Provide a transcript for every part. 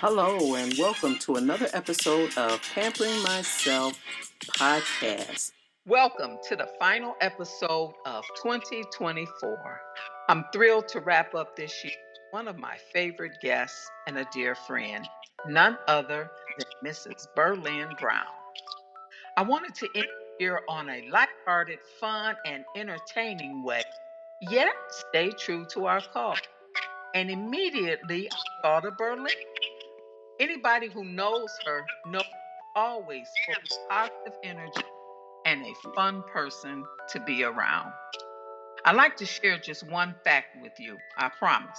Hello, and welcome to another episode of Pampering Myself podcast. Welcome to the final episode of 2024. I'm thrilled to wrap up this year with one of my favorite guests and a dear friend, none other than Mrs. Berline Brown. I wanted to end the year on a lighthearted, fun, and entertaining way, yet stay true to our cause. And immediately I thought of Berlin. Anybody who knows her knows she's always full of positive energy and a fun person to be around. I'd like to share just one fact with you, I promise.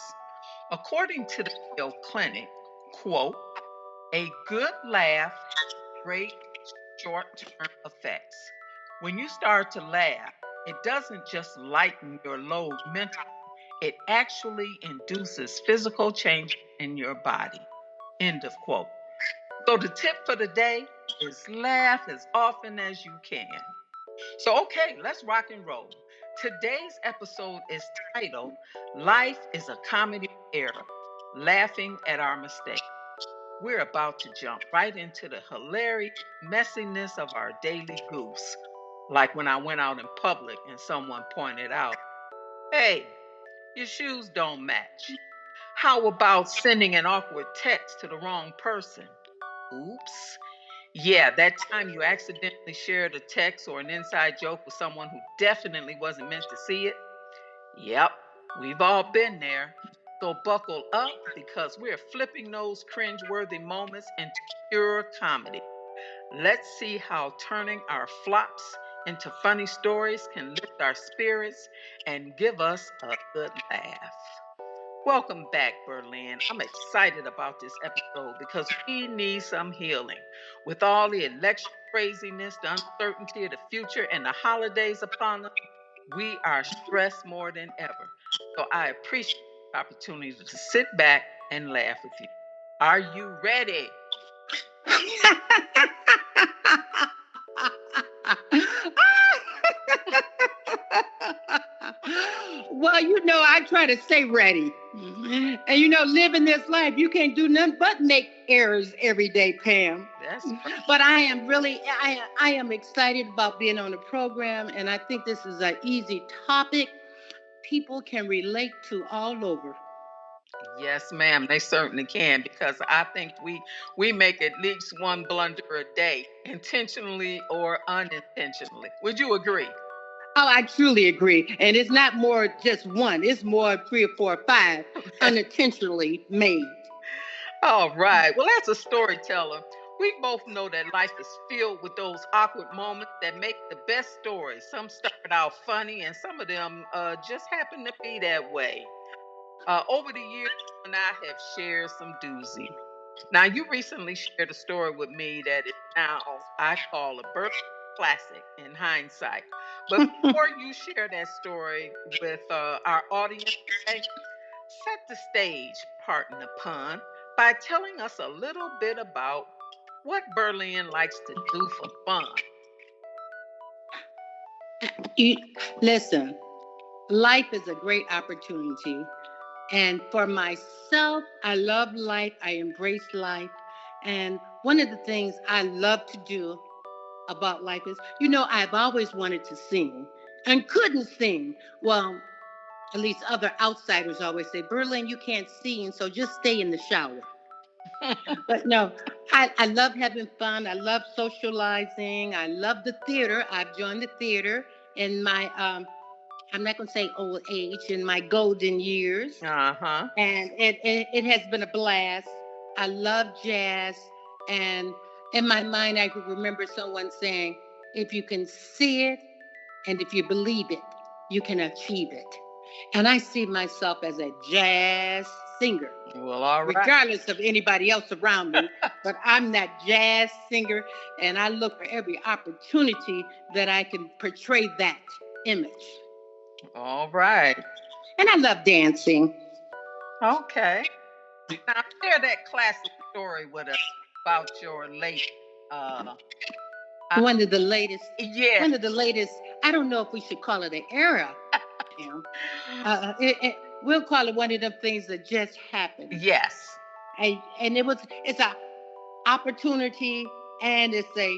According to the Mayo Clinic, quote, a good laugh has great short-term effects. When you start to laugh, it doesn't just lighten your load mentally, it actually induces physical change in your body. End of quote. So the tip for the day is laugh as often as you can. So, okay, let's rock and roll. Today's episode is titled Life is a Comedy of Error, Laughing at Our Mistakes. We're about to jump right into the hilarious messiness of our daily goofs. Like when I went out in public and someone pointed out, hey, your shoes don't match. How about sending an awkward text to the wrong person? Oops. Yeah, that time you accidentally shared a text or an inside joke with someone who definitely wasn't meant to see it. Yep, we've all been there. So buckle up because we're flipping those cringe-worthy moments into pure comedy. Let's see how turning our flops into funny stories can lift our spirits and give us a good laugh. Welcome back, Berlin. I'm excited about this episode because we need some healing. With all the election craziness, the uncertainty of the future, and the holidays upon us, we are stressed more than ever. So I appreciate the opportunity to sit back and laugh with you. Are you ready? Well, I try to stay ready. And living this life, you can't do nothing but make errors every day, Pam. That's right. But I am excited about being on the program, and I think this is an easy topic people can relate to all over. Yes, ma'am, they certainly can because I think we make at least one blunder a day, intentionally or unintentionally. Would you agree? Oh, I truly agree. And it's not more just one, it's more three or four or five unintentionally made. All right. Well, as a storyteller, we both know that life is filled with those awkward moments that make the best stories. Some start out funny, and some of them just happen to be that way. Over the years, you and I have shared some doozy. Now, you recently shared a story with me that is now I call a birth classic in hindsight. But before you share that story with our audience today, set the stage, pardon the pun, by telling us a little bit about what Berlin likes to do for fun. You, listen, life is a great opportunity. And for myself, I love life. I embrace life. And one of the things I love to do about life is, I've always wanted to sing and couldn't sing. Well, at least other outsiders always say, Berlin, you can't sing, so just stay in the shower. But no, I love having fun. I love socializing. I love the theater. I've joined the theater in my I'm not going to say old age, in my golden years. Uh-huh. And it has been a blast. I love jazz. And in my mind, I could remember someone saying, if you can see it and if you believe it, you can achieve it. And I see myself as a jazz singer. Well, all right. Regardless of anybody else around me, but I'm that jazz singer, and I look for every opportunity that I can portray that image. All right. And I love dancing. Okay. Now share that classic story with us about your late one of the latest. Yeah. One of the latest. I don't know if we should call it an era. We'll call it one of them things that just happened. Yes. And it's a opportunity, and it's a,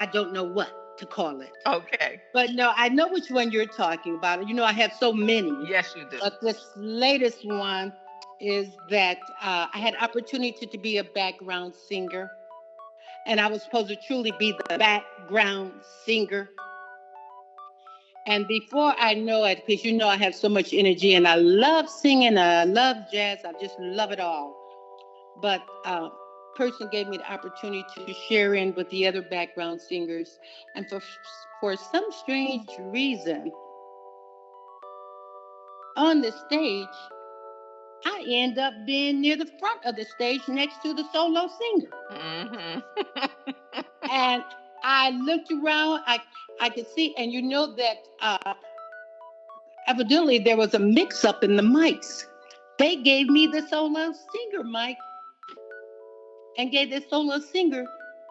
I don't know what to call it. Okay. But no, I know which one you're talking about. You know, I have so many. Yes, you do. But this latest one is that I had opportunity to be a background singer, and I was supposed to truly be the background singer. And before I know it, because you know I have so much energy and I love singing, I love jazz, I just love it all. But person gave me the opportunity to share in with the other background singers, and for some strange reason, on the stage, I end up being near the front of the stage next to the solo singer. And I looked around, I could see, and you know that evidently there was a mix up in the mics. They gave me the solo singer mic and gave the solo singer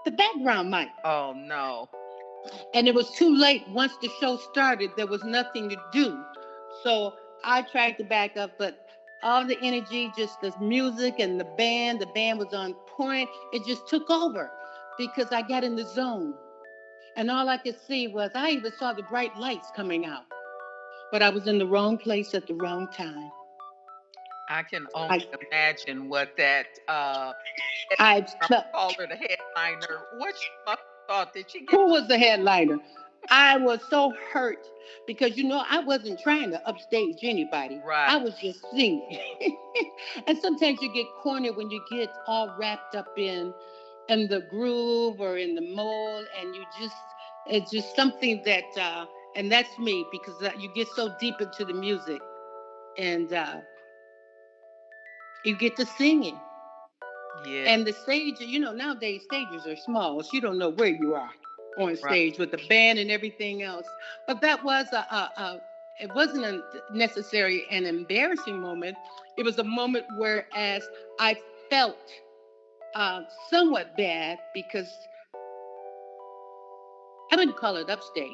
the background mic. Oh, no. And it was too late. Once the show started, there was nothing to do. So I tried to back up, but all the energy, just the music and the band was on point. It just took over because I got in the zone. And all I could see was, I even saw the bright lights coming out, but I was in the wrong place at the wrong time. I can only imagine what that I call her the headliner. What she must have thought that she get. Who was the headliner? I was so hurt because you know I wasn't trying to upstage anybody. Right. I was just singing. And sometimes you get cornered when you get all wrapped up in the groove or in the mold, and you just, it's just something that and that's me, because you get so deep into the music, and you get to singing. Yeah. And the stage, you know, nowadays stages are small, so you don't know where you are on stage, right, with the band and everything else. But that was it wasn't necessarily an embarrassing moment. It was a moment whereas I felt somewhat bad because I wouldn't call it upstage.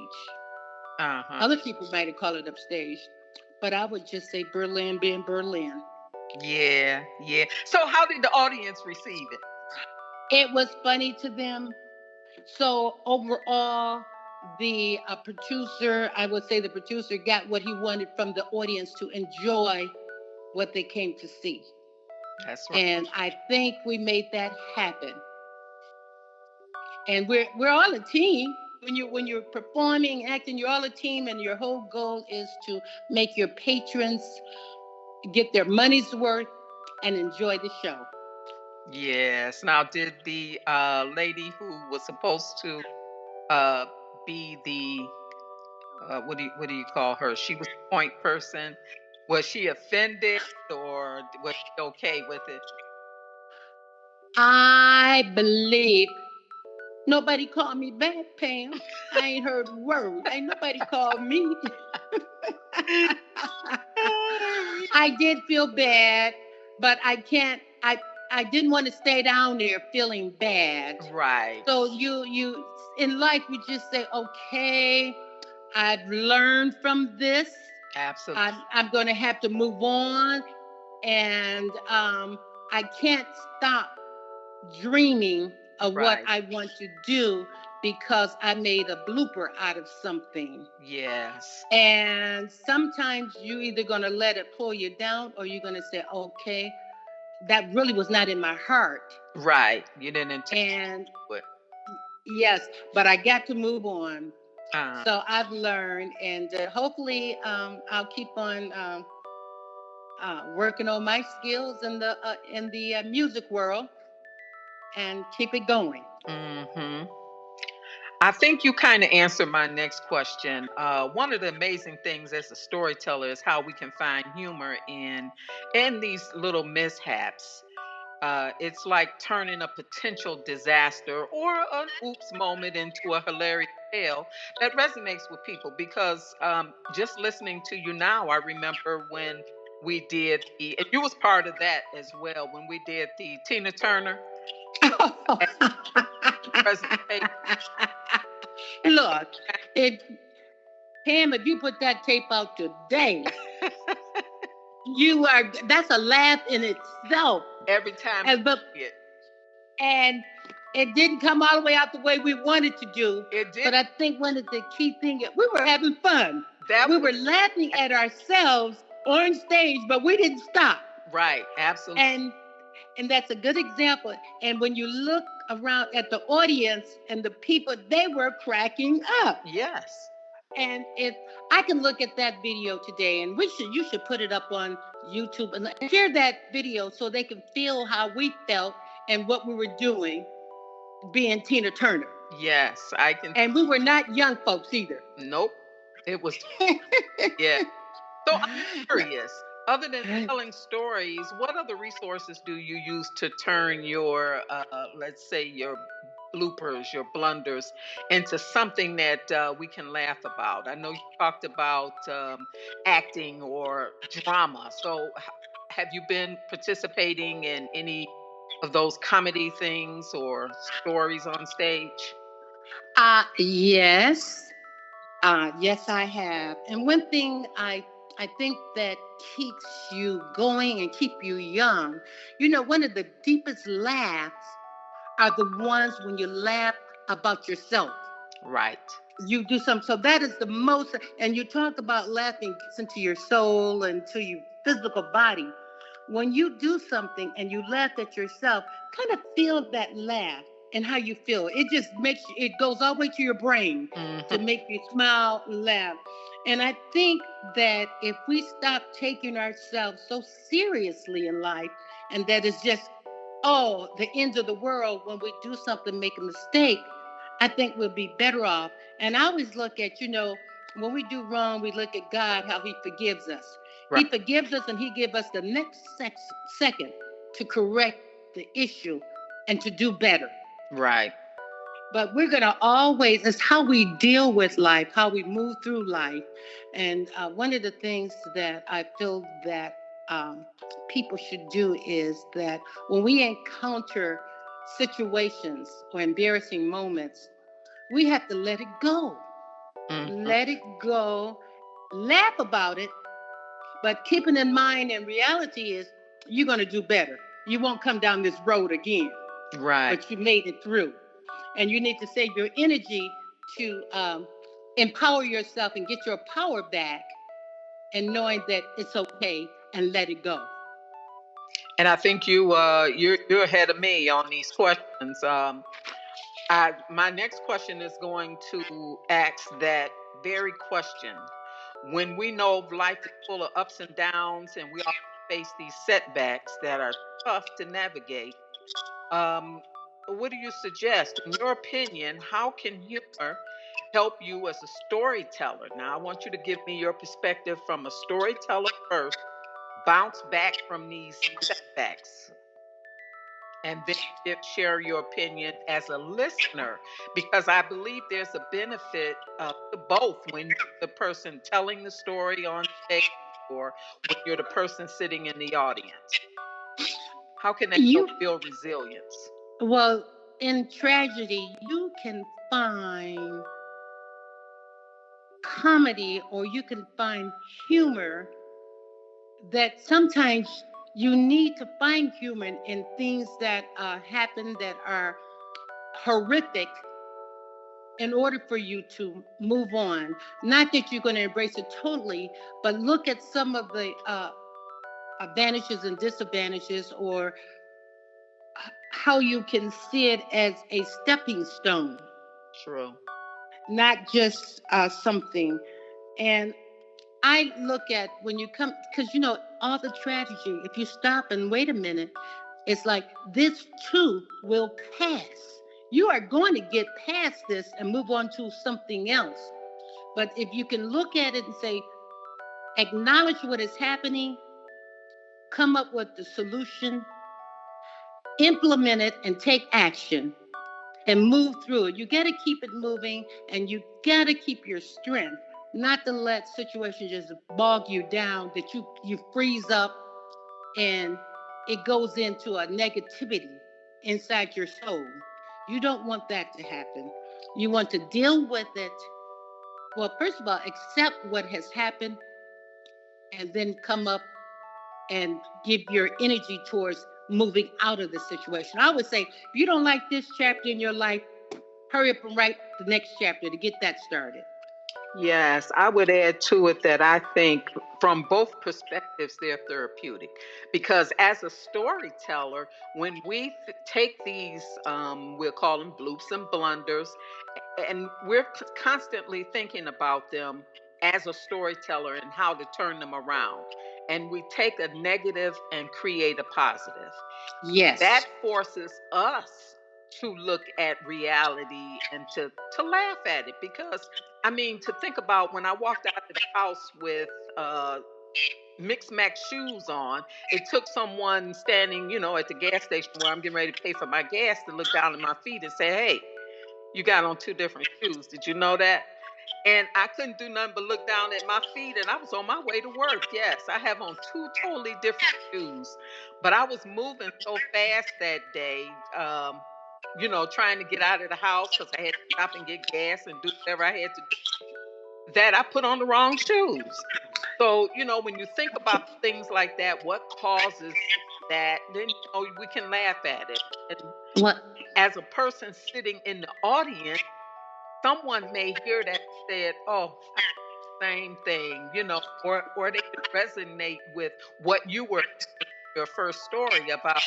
Other people might have called it upstage, but I would just say Berlin being Berlin. Yeah, yeah. So how did the audience receive it? It was funny to them. So overall, the producer, I would say the producer got what he wanted from the audience to enjoy what they came to see. That's right. And I think we made that happen. And we're all a team. When you're performing, acting, you're all a team, and your whole goal is to make your patrons get their money's worth and enjoy the show. Yes. Now, did the lady who was supposed to be the what do you call her? She was the point person. Was she offended or was she okay with it? I believe nobody called me back, Pam. I ain't heard a word. Ain't nobody called me. I did feel bad, but I can't. I didn't want to stay down there feeling bad. Right. So you in life you just say, okay, I've learned from this. Absolutely. I'm going to have to move on, and I can't stop dreaming of what I want to do because I made a blooper out of something. Yes. And sometimes you either going to let it pull you down or you're going to say, okay, that really was not in my heart. Right. You didn't intend And it. yes, but I got to move on. So I've learned, and hopefully I'll keep on working on my skills in the music world and keep it going. Mm-hmm. I think you kind of answered my next question. One of the amazing things as a storyteller is how we can find humor in these little mishaps. It's like turning a potential disaster or an oops moment into a hilarious tale that resonates with people. Because just listening to you now, I remember when we did and you was part of that as well, when we did the Tina Turner presentation. Look, if Pam, if you put that tape out today, That's a laugh in itself. Every time And but it, and it didn't come all the way out the way we wanted to do. it did. But I think one of the key things, we were having fun. That We was were laughing at ourselves on stage, but we didn't stop. right. Absolutely. And that's a good example. And when you look around at the audience and the people, they were cracking up. Yes. And if I can look at that video today, and you should put it up on YouTube and share that video so they can feel how we felt and what we were doing being Tina Turner. Yes, I can. And we were not young folks either. Nope. It was. Yeah. So I'm curious. Other than telling stories, what other resources do you use to turn your, let's say, your bloopers, your blunders, into something that we can laugh about? I know you talked about acting or drama. So, have you been participating in any of those comedy things or stories on stage? Yes. Yes, I have. And one thing I think that keeps you going and keep you young, one of the deepest laughs are the ones when you laugh about yourself. Right. You do something. So that is the most, and you talk about laughing gets into your soul and to your physical body. When you do something and you laugh at yourself, kind of feel that laugh and how you feel. It just makes you, it goes all the way to your brain to make you smile and laugh. And I think that if we stop taking ourselves so seriously in life, and that is just, oh, the end of the world when we do something, make a mistake, I think we'll be better off. And I always look at, when we do wrong, we look at God, how he forgives us. Right. He forgives us and he gives us the next second to correct the issue and to do better. Right. But we're going to always, it's how we deal with life, how we move through life. And one of the things that I feel that people should do is that when we encounter situations or embarrassing moments, we have to let it go. Let it go, laugh about it, but keeping in mind and reality is you're going to do better. You won't come down this road again. Right. But you made it through. And you need to save your energy to empower yourself and get your power back and knowing that it's okay and let it go. And I think you're ahead of me on these questions. My next question is going to ask that very question. When we know life is full of ups and downs, and we all face these setbacks that are tough to navigate, what do you suggest? In your opinion, how can humor help you as a storyteller? Now, I want you to give me your perspective from a storyteller first, bounce back from these setbacks, and then share your opinion as a listener, because I believe there's a benefit to both when you're the person telling the story on stage or when you're the person sitting in the audience. How can they help build resilience? Well, in tragedy, you can find comedy or you can find humor that sometimes you need to find humor in things that happen that are horrific in order for you to move on. Not that you're going to embrace it totally, but look at some of the advantages and disadvantages, or how you can see it as a stepping stone. True. Not just something. And I look at when you come, because all the tragedy, if you stop and wait a minute, it's like this too will pass. You are going to get past this and move on to something else. But if you can look at it and say, acknowledge what is happening, come up with the solution, implement it, and take action and move through it. You got to keep it moving, and you got to keep your strength, not to let situations just bog you down, that you freeze up and it goes into a negativity inside your soul. You don't want that to happen. You want to deal with it. Well, first of all, accept what has happened and then come up and give your energy towards moving out of the situation. I would say, if you don't like this chapter in your life, hurry up and write the next chapter to get that started. Yes, I would add to it that I think from both perspectives, they're therapeutic. Because as a storyteller, when we take these, we'll call them bloops and blunders, and we're constantly thinking about them as a storyteller and how to turn them around. And we take a negative and create a positive. Yes. That forces us to look at reality and to laugh at it, because I mean, to think about when I walked out of the house with mixed max shoes on, it took someone standing, at the gas station where I'm getting ready to pay for my gas to look down at my feet and say, "Hey, you got on two different shoes. Did you know that?" And I couldn't do nothing but look down at my feet, and I was on my way to work. Yes, I have on two totally different shoes, but I was moving so fast that day, trying to get out of the house because I had to stop and get gas and do whatever I had to do, that I put on the wrong shoes. So, when you think about things like that, what causes that, then we can laugh at it. And What? as a person sitting in the audience, someone may hear that and said, "Oh, same thing," or they could resonate with what you were your first story about,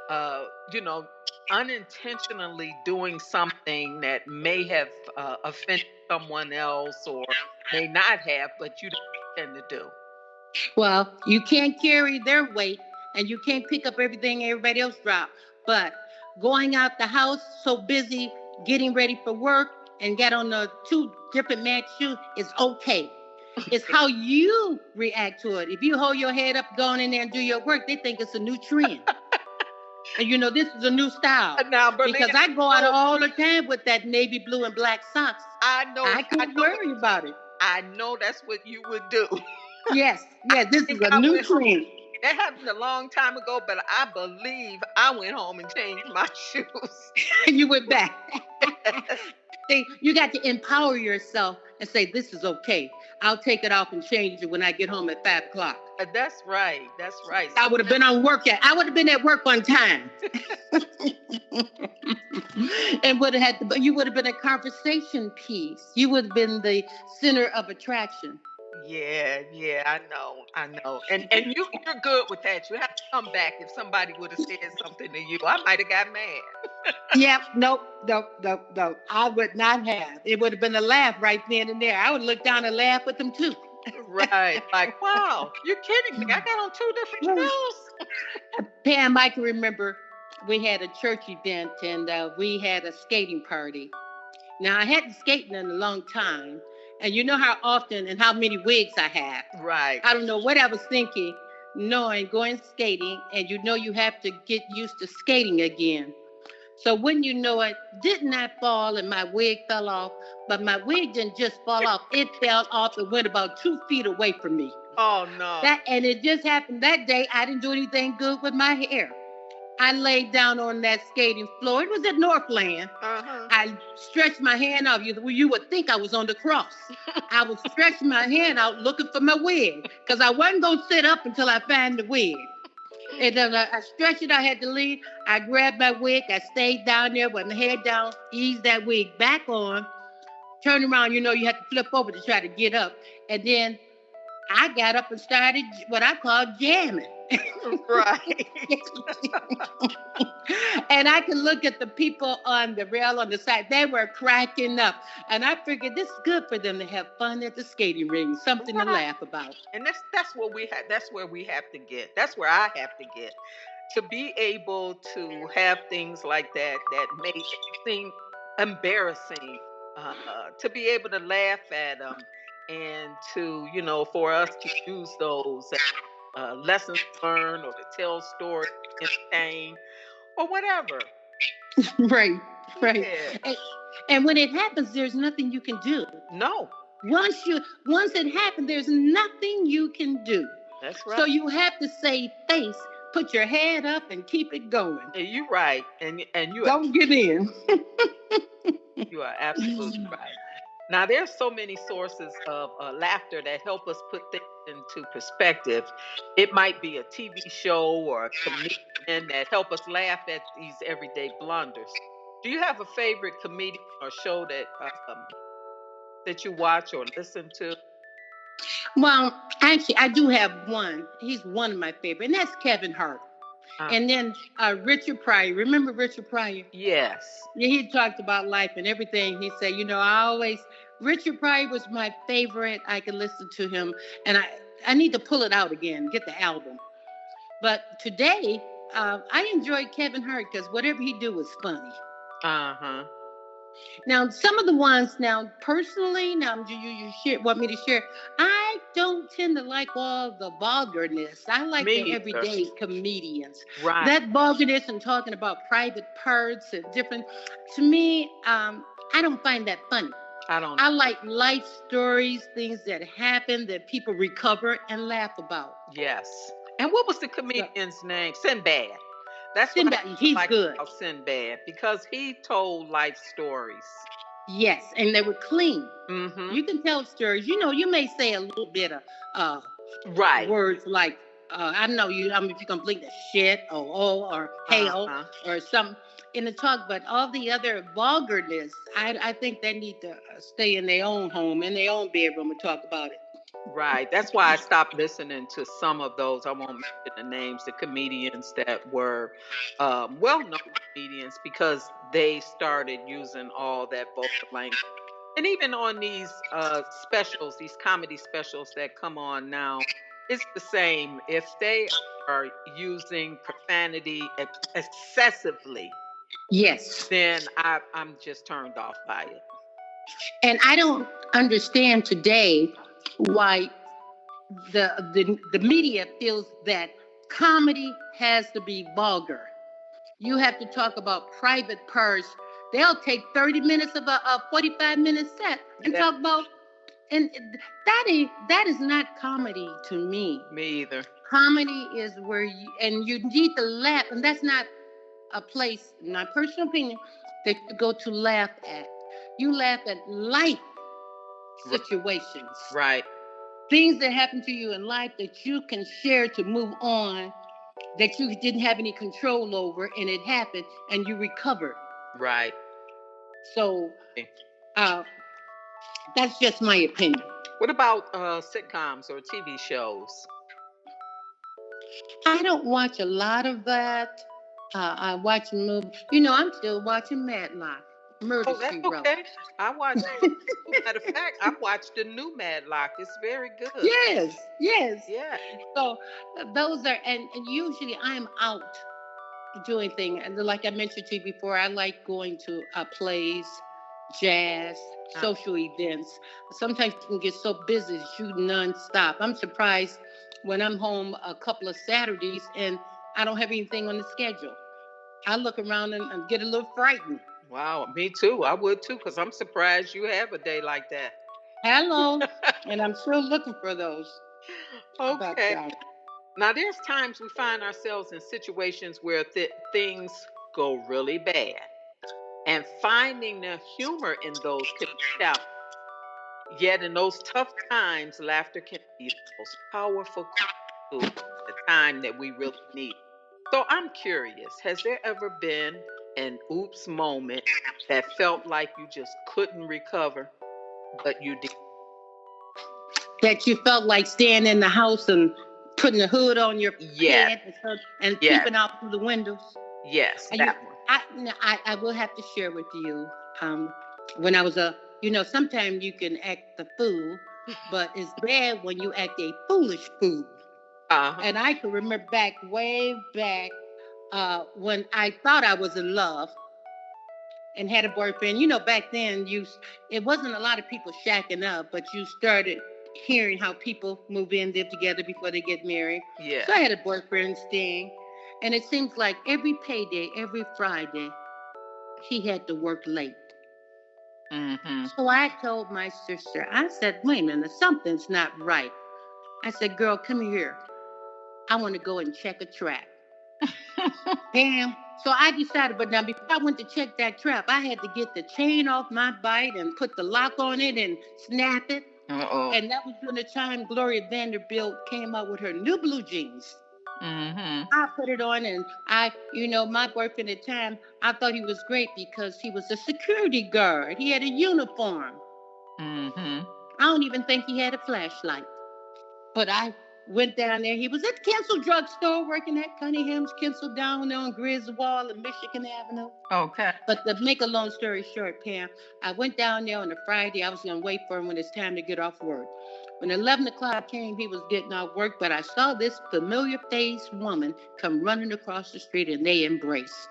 uh, you know, unintentionally doing something that may have offended someone else or may not have, but you didn't intend to do. Well, you can't carry their weight and you can't pick up everything everybody else dropped. But going out the house so busy getting ready for work and get on the two different match shoes is okay. It's how you react to it. If you hold your head up, going in there and do your work, they think it's a new trend. And this is a new style. Now, Berline, because I go out all the time with that navy blue and black socks. I know. I can't worry about it. I know that's what you would do. Yes, this is a new trend. That happened a long time ago, but I believe I went home and changed my shoes. You went back. See, you got to empower yourself and say, this is okay. I'll take it off and change it when I get home at 5 o'clock. That's right. That's right. I would have been on work. I would have been at work on time. And you would have been a conversation piece. You would have been the center of attraction. Yeah, I know. And you're good with that. You have to come back if somebody would have said something to you. I might have got mad. Yep, nope. I would not have. It would have been a laugh right then and there. I would look down and laugh with them too. Right. Like, wow, you're kidding me. I got on two different shoes. Pam, I can remember we had a church event and we had a skating party. Now, I hadn't skated in a long time. And you know how often and how many wigs I have. Right. I don't know what I was thinking, going skating, and you have to get used to skating again. So when you know it, didn't I fall and my wig fell off? But my wig didn't just fall off. It fell off and went about 2 feet away from me. Oh, no. And it just happened that day. I didn't do anything good with my hair. I laid down on that skating floor. It was at Northland. Uh-huh. I stretched my hand out. You would think I was on the cross. I was stretching my hand out looking for my wig because I wasn't going to sit up until I found the wig. And then I stretched it. I had to leave. I grabbed my wig. I stayed down there with my head down, eased that wig back on, turned around. You had to flip over to try to get up. And then I got up and started what I call jamming. Right. And I could look at the people on the rail on the side. They were cracking up. And I figured this is good for them to have fun at the skating ring, something to laugh about. And that's what we have. That's where we have to get. That's where I have to get. To be able to have things like that may seem embarrassing, to be able to laugh at them and to, for us to use those lessons learned or to tell stories, entertain, or whatever. Right. Yeah. And when it happens, there's nothing you can do. No. Once it happened, there's nothing you can do. That's right. So you have to save face, put your head up, and keep it going. You're right, and you don't give in. You are absolutely right. Now, there's so many sources of laughter that help us put things into perspective. It might be a TV show or a comedian that help us laugh at these everyday blunders. Do you have a favorite comedian or show that you watch or listen to? Well, actually, I do have one. He's one of my favorite, and that's Kevin Hart. Uh, And then Richard Pryor. Remember Richard Pryor? yes, Yeah, he talked about life and everything. He said, I always Richard Pryor was my favorite. I could listen to him, and I need to pull it out again, get the album. But today, I enjoyed Kevin Hart because whatever he do was funny. uh huh. Now, some of the ones, now personally, now want me to share? I don't tend to like all the vulgarness. I like Me the either. everyday comedians. Right. That vulgarness and talking about private parts and different, to me, I don't find that funny. I don't. I like life stories, things that happen that people recover and laugh about. Yes. And what was the comedian's name? Sinbad. That's what I Sinbad, he's like good. about Sinbad because he told life stories. Yes, and they were clean. Mm-hmm. You can tell stories. You may say a little bit of Right. words like I know you. I mean, if you complete the shit or hey or something in the talk, but all the other vulgarness, I think they need to stay in their own home, in their own bedroom, and talk about it. Right. That's why I stopped listening to some of those. I won't mention the names, the comedians that were well known comedians because they started using all that vulgar language. And even on these specials, these comedy specials that come on now, it's the same. If they are using profanity excessively, Yes, then I'm just turned off by it. and I don't understand today why the media feels that comedy has to be vulgar. You have to talk about private parts. They'll take 30 minutes of a 45-minute set and Yeah, talk about, and that is not comedy to me. me either. Comedy is where you need to laugh, and that's not a place, in my personal opinion, that you go to laugh at. You laugh at life situations, Right, things that happen to you in life that you can share to move on, that you didn't have any control over, and it happened, and you recovered. right. So uh, that's just my opinion. What about sitcoms or TV shows? I don't watch a lot of that. I watch movies. I'm still watching Matlock, Murder Oh, that's She Wrote. okay. I watched. Matter of fact, I watched the new Madlock. It's very good. Yes, yes. Yeah. So those are, and usually I'm out doing things. And like I mentioned to you before, I like going to plays, jazz, social events. Sometimes you can get so busy shooting nonstop. I'm surprised when I'm home a couple of Saturdays and I don't have anything on the schedule. I look around and get a little frightened. Wow, me too. I would too, because I'm surprised you have a day like that. Hello, and I'm still looking for those. But Okay. Now, there's times we find ourselves in situations where things go really bad, and finding the humor in those can be challenging. Yet, in those tough times, laughter can be the most powerful tool at the time that we really need. So, I'm curious, has there ever been an oops moment that felt like you just couldn't recover, but you did? that you felt like staying in the house and putting the hood on your Yes, head and yes, peeping out through the windows. yes, And that one. I will have to share with you. When I was sometimes you can act the fool, but it's bad when you act a foolish fool. Uh-huh. And I can remember way back, when I thought I was in love and had a boyfriend. Back then it wasn't a lot of people shacking up, but you started hearing how people move in, live together before they get married. Yeah. So I had a boyfriend staying, and it seems like every payday, every Friday, he had to work late. Mm-hmm. So I told my sister, I said, wait a minute, something's not right. I said, girl, come here. I want to go and check a track. Damn. so I decided, but now before I went to check that trap, I had to get the chain off my bike and put the lock on it and snap it. Uh-oh. And that was during the time Gloria Vanderbilt came out with her new blue jeans. Mm-hmm. I put it on, and my boyfriend at the time, I thought he was great because he was a security guard. He had a uniform. Mm-hmm. I don't even think he had a flashlight. But I went down there. He was at the Kinsel drugstore working at Cunningham's Kinsel down there on Griswold and Michigan Avenue. Okay. But to make a long story short, Pam, I went down there on a Friday. I was going to wait for him when it's time to get off work. When 11 o'clock came, he was getting off work, but I saw this familiar-faced woman come running across the street, and they embraced.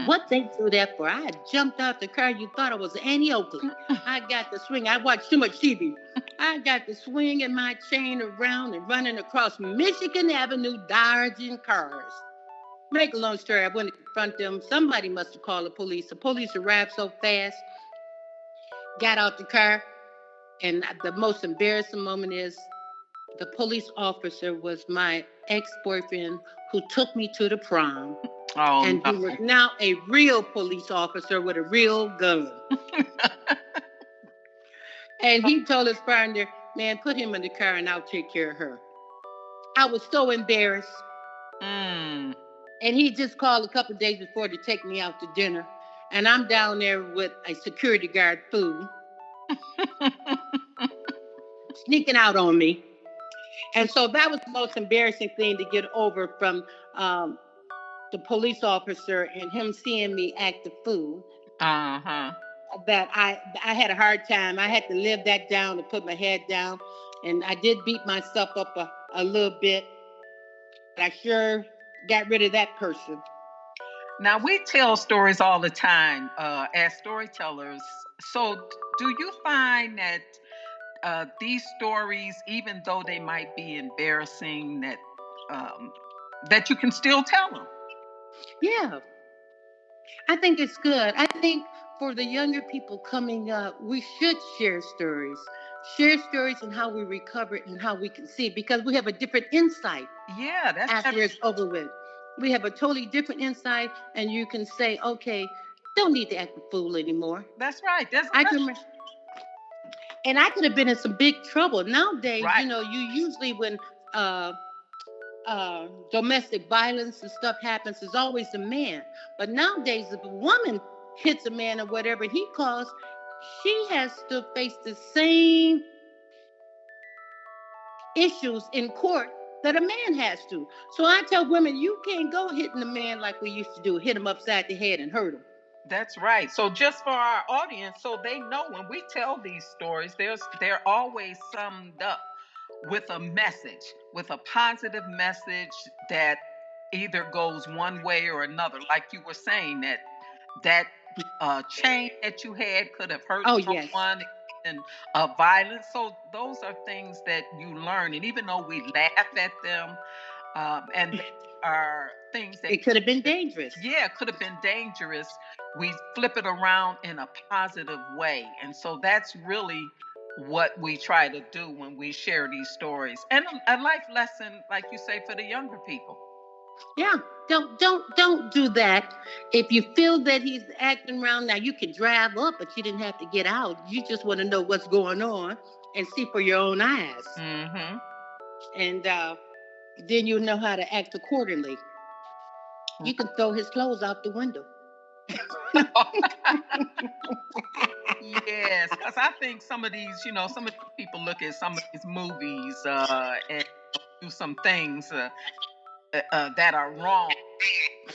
What they do that for? I jumped out the car. You thought I was Annie Oakley. I got the swing. I watched too much TV. I got the swinging my chain around and running across Michigan Avenue, dodging cars. Make a long story, I went to confront them. Somebody must have called the police. The police arrived so fast, got out the car, and the most embarrassing moment is the police officer was my ex-boyfriend who took me to the prom. Oh, and no. He was now a real police officer with a real gun. And he told his partner, man, put him in the car and I'll take care of her. I was so embarrassed. And he just called a couple of days before to take me out to dinner. And I'm down there with a security guard fool, sneaking out on me. And so that was the most embarrassing thing to get over from the police officer and him seeing me act a fool. That I had a hard time. I had to live that down and put my head down. And I did beat myself up a little bit. But I sure got rid of that person. Now, we tell stories all the time as storytellers. So do you find that these stories, even though they might be embarrassing, that you can still tell them? Yeah. I think it's good. I think for the younger people coming up, we should share stories. Share stories and how we recover and how we can see, because we have a different insight. Yeah, that's after it's over with. We have a totally different insight, and you can say, okay, don't need to act a fool anymore. That's right. And I could have been in some big trouble. Nowadays, right. You usually when domestic violence and stuff happens, it's always a man. But nowadays, if a woman hits a man or whatever he calls, she has to face the same issues in court that a man has to. So I tell women, you can't go hitting a man like we used to do, hit him upside the head and hurt him. That's right. So just for our audience, so they know when we tell these stories, they're always summed up with a message, with a positive message that either goes one way or another. Like you were saying, that chain that you had could have hurt someone. Yes. And violence. So those are things that you learn. And even though we laugh at them, and they are things that it could have been dangerous. Yeah, it could have been dangerous. We flip it around in a positive way. And so that's really what we try to do when we share these stories. And a life lesson, like you say, for the younger people. Yeah, don't do that. If you feel that he's acting around, now you can drive up, but you didn't have to get out. You just want to know what's going on and see for your own eyes. Mm-hmm. And then you know how to act accordingly. You can throw his clothes out the window. Yes, because I think some of these people look at some of these movies and do some things that are wrong.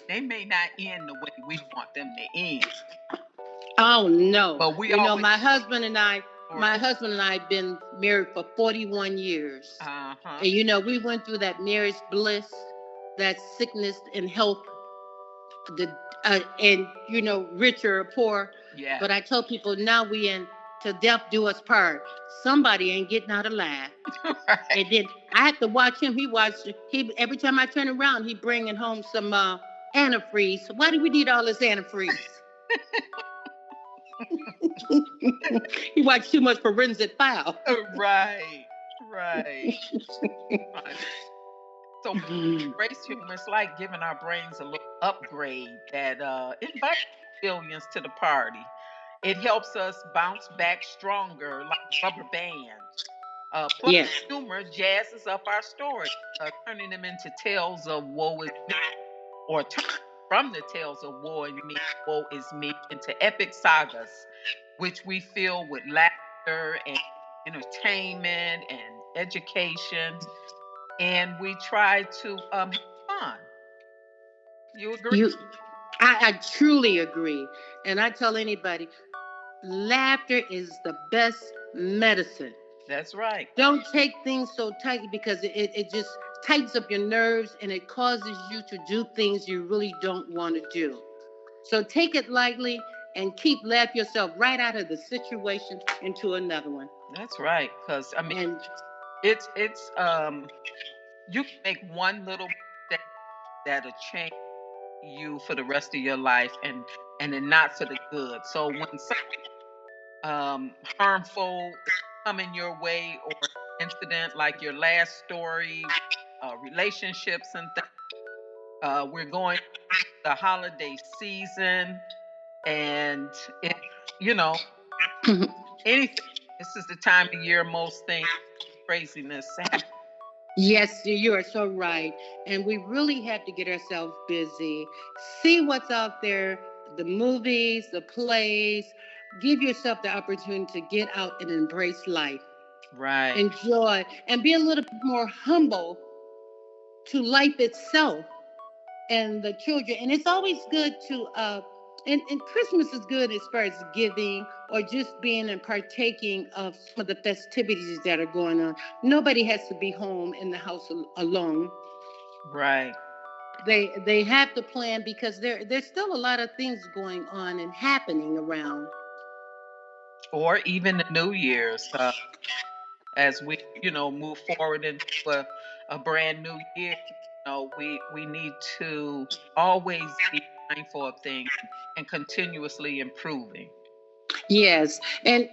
They may not end the way we want them to end. Oh no! But my husband and I have been married for 41 years. Uh-huh. And we went through that marriage bliss, that sickness and health, richer or poor. Yeah. But I tell people now we in till death do us part. Somebody ain't getting out alive. Right. And then I have to watch him. Every time I turn around, he bringing home some antifreeze. Why do we need all this antifreeze? He watched too much Forensic File. Right. So embrace humor. It's like giving our brains a little upgrade that invites billions to the party. It helps us bounce back stronger like rubber bands. Plus, Yes. humor jazzes up our stories, turning them into tales of woe is me, or turning from the tales of woe is me, into epic sagas, which we fill with laughter and entertainment and education, and we try to have fun. You agree? I truly agree. And I tell anybody, laughter is the best medicine. That's right. Don't take things so tightly because it just tightens up your nerves and it causes you to do things you really don't want to do. So take it lightly and keep laugh yourself right out of the situation into another one. That's right. Because I mean, And it's you can make one little mistake that'll change you for the rest of your life, and then not for the good. So when something harmful is coming your way, or an incident like your last story, relationships and things, we're going the holiday season, and it, you know, anything. This is the time of year most things craziness happen. yes, you are so right. And we really have to get ourselves busy, see what's out there, the movies, the plays. Give yourself the opportunity to get out and embrace life, Right. enjoy, and be a little more humble to life itself and the children. And it's always good to and Christmas is good as far as giving or just being and partaking of some of the festivities that are going on. Nobody has to be home in the house alone. Right. They have to plan because there's still a lot of things going on and happening around. Or even the New Year's, as we move forward into a brand new year. We need to always be mindful of things and continuously improving. Yes, and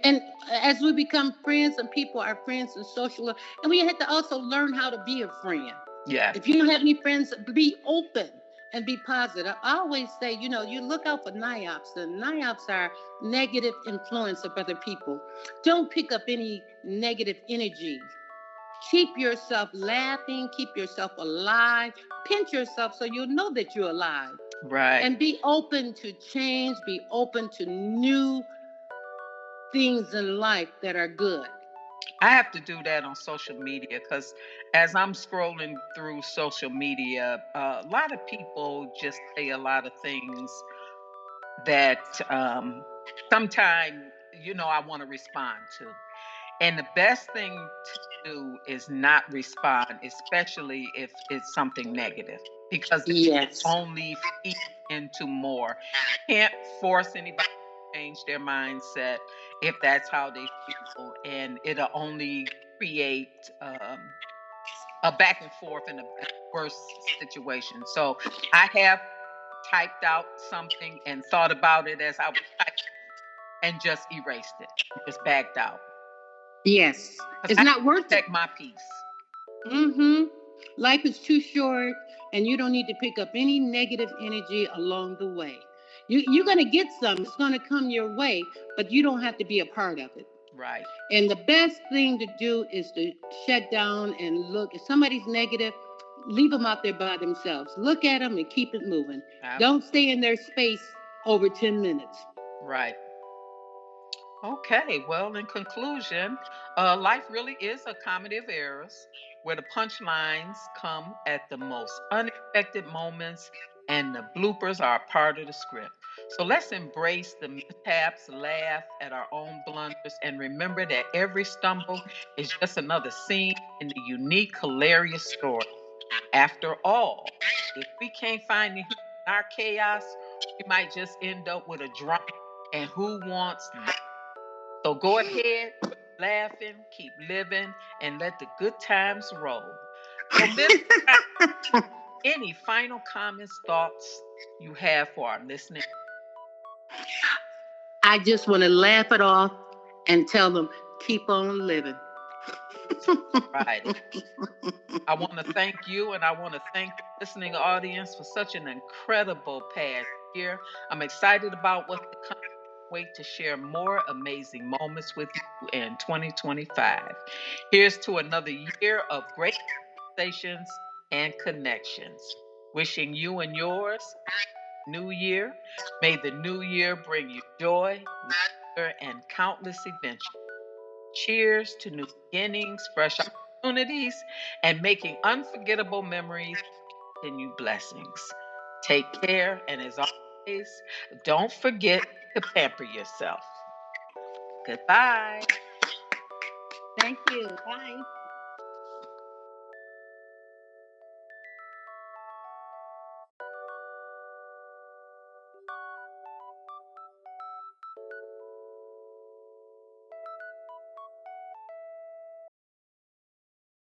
as we become friends and people are friends and social, and we have to also learn how to be a friend. Yes. If you don't have any friends, be open and be positive. I always say, you look out for NIOPs, and NIOPs are negative influence of other people. Don't pick up any negative energy. Keep yourself laughing, keep yourself alive, pinch yourself so you'll know that you're alive. Right. And be open to change, be open to new things in life that are good. I have to do that on social media because as I'm scrolling through social media, a lot of people just say a lot of things that sometimes I want to respond to. And the best thing to do is not respond, especially if it's something negative, because it Yes. only feeds into more. Can't force anybody to change their mindset if that's how they feel, and it'll only create a back and forth in a worse situation. So I have typed out something and thought about it as I was typing and just erased it, just backed out. Yes. Because It's I not worth it. protect my peace. Mm-hmm. Life is too short, and you don't need to pick up any negative energy along the way. You're going to get some, it's going to come your way, but you don't have to be a part of it. Right. And the best thing to do is to shut down and look. If somebody's negative, leave them out there by themselves. Look at them and keep it moving. Don't stay in their space over 10 minutes. Right. Okay, well, in conclusion, life really is a comedy of errors where the punchlines come at the most unexpected moments and the bloopers are a part of the script. So let's embrace the mishaps, laugh at our own blunders, and remember that every stumble is just another scene in the unique, hilarious story. After all, if we can't find the humor in our chaos, we might just end up with a drama. And who wants that? So go ahead, laughing, keep living, and let the good times roll. So, Miss, any final comments, thoughts you have for our listening? I just want to laugh it off and tell them, keep on living. Friday. I want to thank you, and I want to thank the listening audience for such an incredible past year. I'm excited about what's to come. Wait to share more amazing moments with you in 2025. Here's to another year of great conversations and connections. Wishing you and yours a new year. May the new year bring you joy, laughter, and countless adventures. Cheers to new beginnings, fresh opportunities, and making unforgettable memories and new blessings. Take care, and as always, don't forget to pamper yourself. Goodbye. Thank you. Bye.